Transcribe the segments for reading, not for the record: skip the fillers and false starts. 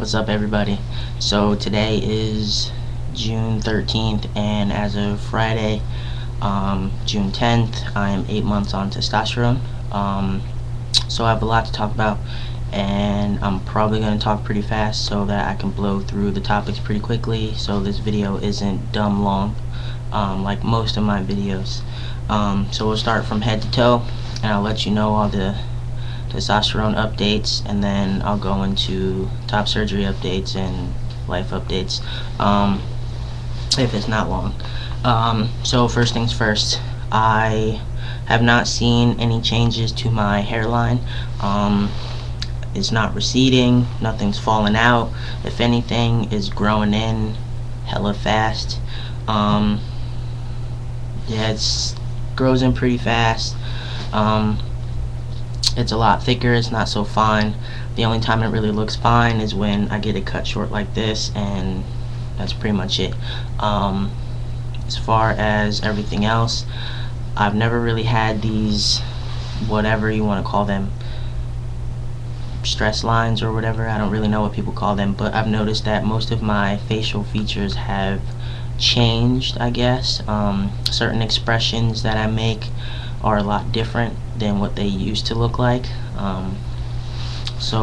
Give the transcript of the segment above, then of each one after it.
What's up, everybody? So today is June 13th, and as of Friday, June 10th, I am 8 months on testosterone. So I have a lot to talk about, and I'm probably going to talk pretty fast so that I can blow through the topics pretty quickly, so this video isn't dumb long like most of my videos. So we'll start from head to toe, and I'll let you know all the testosterone updates, and then I'll go into top surgery updates and life updates if it's not long. So first things first, I have not seen any changes to my hairline. It's not receding, nothing's falling out. If anything, is growing in hella fast. Yeah, it grows in pretty fast. It's a lot thicker, it's not so fine. The only time it really looks fine is when I get it cut short like this, and that's pretty much it. As far as everything else, I've never really had these, whatever you want to call them, stress lines or whatever. I don't really know what people call them, but I've noticed that most of my facial features have changed, I guess. Certain expressions that I make are a lot different than what they used to look like. So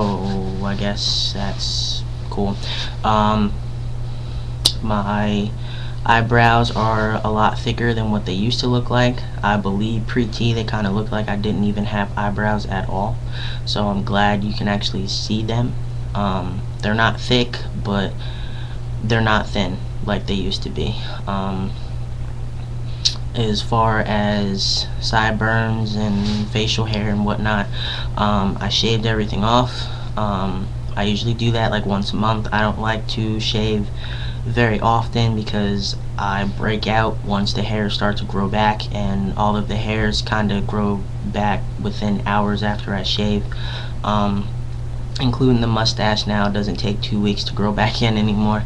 I guess that's cool. My eyebrows are a lot thicker than what they used to look like. I believe pre-T they kind of looked like I didn't even have eyebrows at all, so I'm glad you can actually see them. They're not thick, but they're not thin like they used to be. As far as sideburns and facial hair and whatnot, I shaved everything off. I usually do that like once a month. I don't like to shave very often because I break out once the hairs start to grow back, and all of the hairs kind of grow back within hours after I shave, including the mustache. Now it doesn't take 2 weeks to grow back in anymore.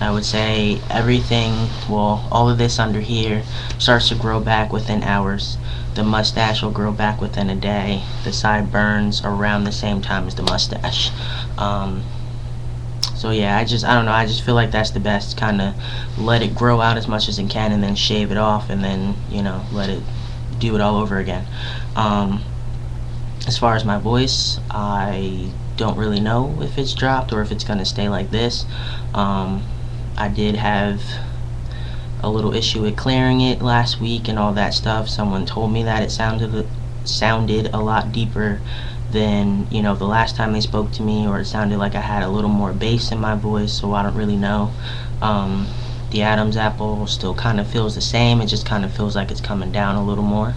I would say everything, well, all of this under here starts to grow back within hours. The mustache will grow back within a day. The sideburns around the same time as the mustache. So yeah, I don't know, I just feel like that's the best. Kind of let it grow out as much as it can, and then shave it off, and then, you know, let it do it all over again. As far as my voice, I don't really know if it's dropped or if it's gonna stay like this. I did have a little issue with clearing it last week and all that stuff. Someone told me that it sounded a lot deeper than, you know, the last time they spoke to me, or it sounded like I had a little more bass in my voice, so I don't really know. The Adam's apple still kind of feels the same. It just kind of feels like it's coming down a little more,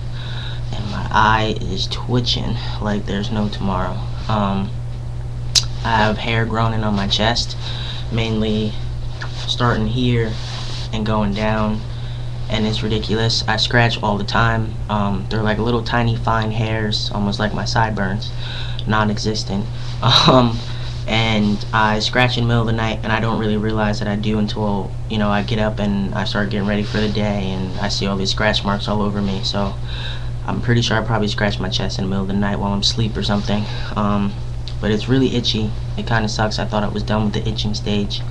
and my eye is twitching like there's no tomorrow. I have hair growing in on my chest, mainly starting here and going down, and it's ridiculous. I scratch all the time. They're like little tiny fine hairs, almost like my sideburns, non-existent. And I scratch in the middle of the night, and I don't really realize that I do until, you know, I get up and I start getting ready for the day, and I see all these scratch marks all over me. So I'm pretty sure I probably scratched my chest in the middle of the night while I'm asleep or something. But it's really itchy. It kind of sucks. I thought I was done with the itching stage.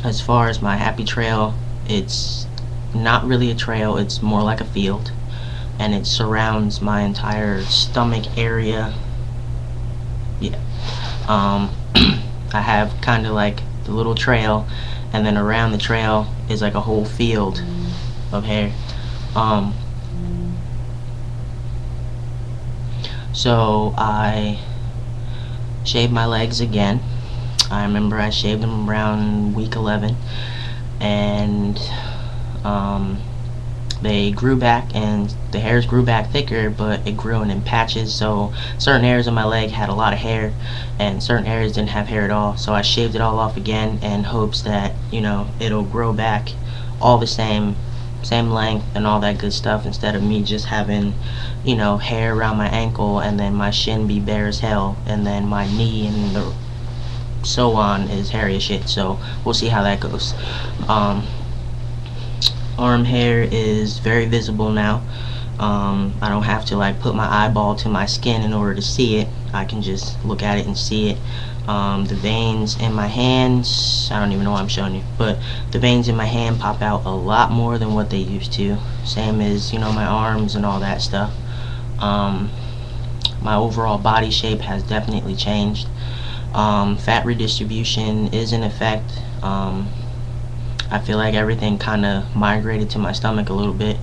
As far as my happy trail, it's not really a trail, it's more like a field, and it surrounds my entire stomach area. Yeah. I have kind of like the little trail, and then around the trail is like a whole field of hair. So I shaved my legs again. I remember I shaved them around week 11, and they grew back, and the hairs grew back thicker, but it grew in patches. So certain areas of my leg had a lot of hair, and certain areas didn't have hair at all. So I shaved it all off again in hopes that, you know, it'll grow back all the same length and all that good stuff, instead of me just having, you know, hair around my ankle and then my shin be bare as hell, and then my knee and the so on is hairy as shit. So we'll see how that goes. Arm hair is very visible now. I don't have to like put my eyeball to my skin in order to see it. I can just look at it and see it. The veins in my hands, I don't even know what I'm showing you, but the veins in my hand pop out a lot more than what they used to. Same as, you know, my arms and all that stuff. My overall body shape has definitely changed. Fat redistribution is in effect. I feel like everything kind of migrated to my stomach a little bit,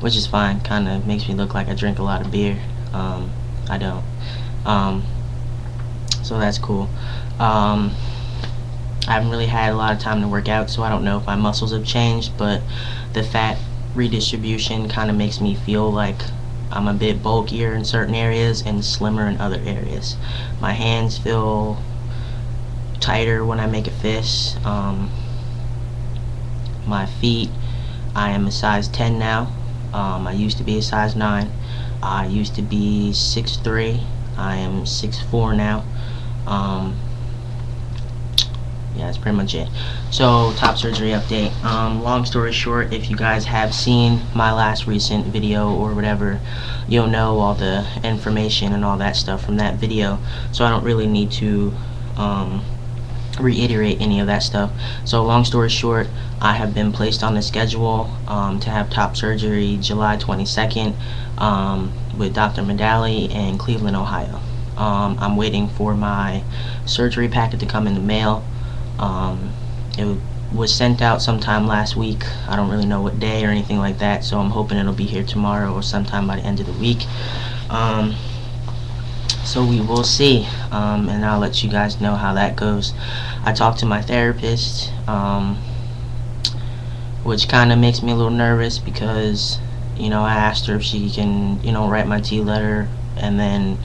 which is fine. Kind of makes me look like I drink a lot of beer. I don't. So that's cool. I haven't really had a lot of time to work out, so I don't know if my muscles have changed, but the fat redistribution kind of makes me feel like I'm a bit bulkier in certain areas and slimmer in other areas. My hands feel tighter when I make a fist. My feet, I am a size 10 now. I used to be a size 9. I used to be 6'3". I am 6'4" now. Yeah, that's pretty much it. So, top surgery update. Long story short, if you guys have seen my last recent video or whatever, you'll know all the information and all that stuff from that video. So I don't really need to reiterate any of that stuff. So long story short, I have been placed on the schedule to have top surgery July 22nd with Dr. Medali in Cleveland, Ohio. I'm waiting for my surgery packet to come in the mail. It was sent out sometime last week. I don't really know what day or anything like that, so I'm hoping it'll be here tomorrow or sometime by the end of the week. So we will see, and I'll let you guys know how that goes. I talked to my therapist, which kind of makes me a little nervous because, you know, I asked her if she can, you know, write my T letter, and then,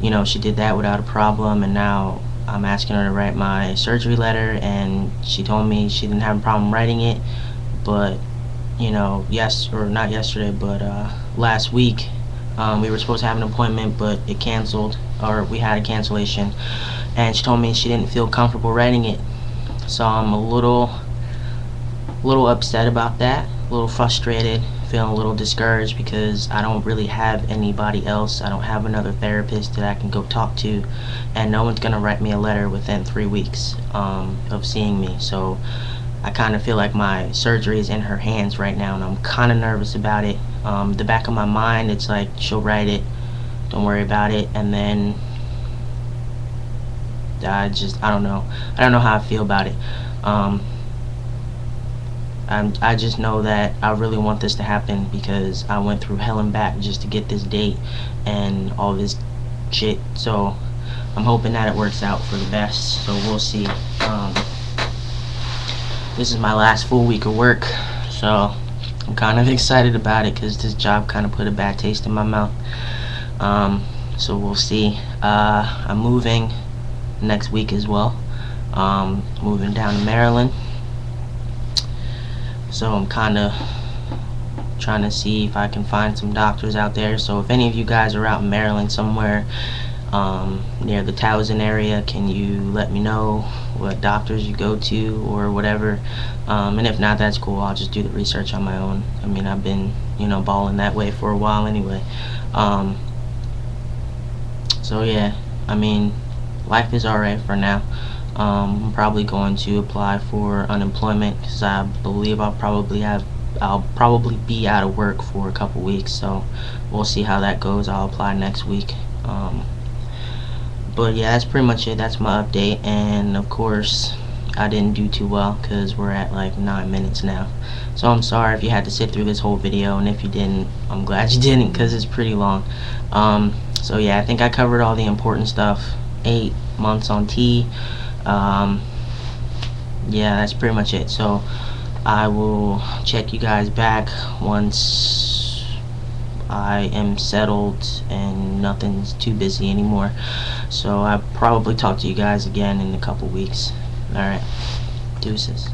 you know, she did that without a problem, and now I'm asking her to write my surgery letter, and she told me she didn't have a problem writing it, but, you know, not yesterday, but last week, we were supposed to have an appointment, but it canceled, or we had a cancellation, and she told me she didn't feel comfortable writing it. So I'm a little upset about that, a little frustrated, feeling a little discouraged because I don't really have anybody else. I don't have another therapist that I can go talk to, and no one's gonna write me a letter within 3 weeks of seeing me. So I kind of feel like my surgery is in her hands right now, and I'm kind of nervous about it. The back of my mind, it's like, she'll write it, don't worry about it, and then I don't know how I feel about it. I just know that I really want this to happen because I went through hell and back just to get this date and all this shit. So I'm hoping that it works out for the best. So we'll see. This is my last full week of work, so I'm kind of excited about it because this job kind of put a bad taste in my mouth. So we'll see. I'm moving next week as well. Moving down to Maryland. So I'm kind of trying to see if I can find some doctors out there. So if any of you guys are out in Maryland somewhere near the Towson area, can you let me know what doctors you go to or whatever? And if not, that's cool. I'll just do the research on my own. I mean, I've been, you know, balling that way for a while anyway. So yeah, I mean, life is alright for now. I'm probably going to apply for unemployment because I believe I'll probably be out of work for a couple weeks. So we'll see how that goes. I'll apply next week. But yeah, that's pretty much it. That's my update. And of course, I didn't do too well because we're at like 9 minutes now. So I'm sorry if you had to sit through this whole video, and if you didn't, I'm glad you didn't because it's pretty long. So yeah, I think I covered all the important stuff. 8 months on T. Yeah, that's pretty much it. So I will check you guys back once I am settled and nothing's too busy anymore. So I'll probably talk to you guys again in a couple weeks. Alright, deuces.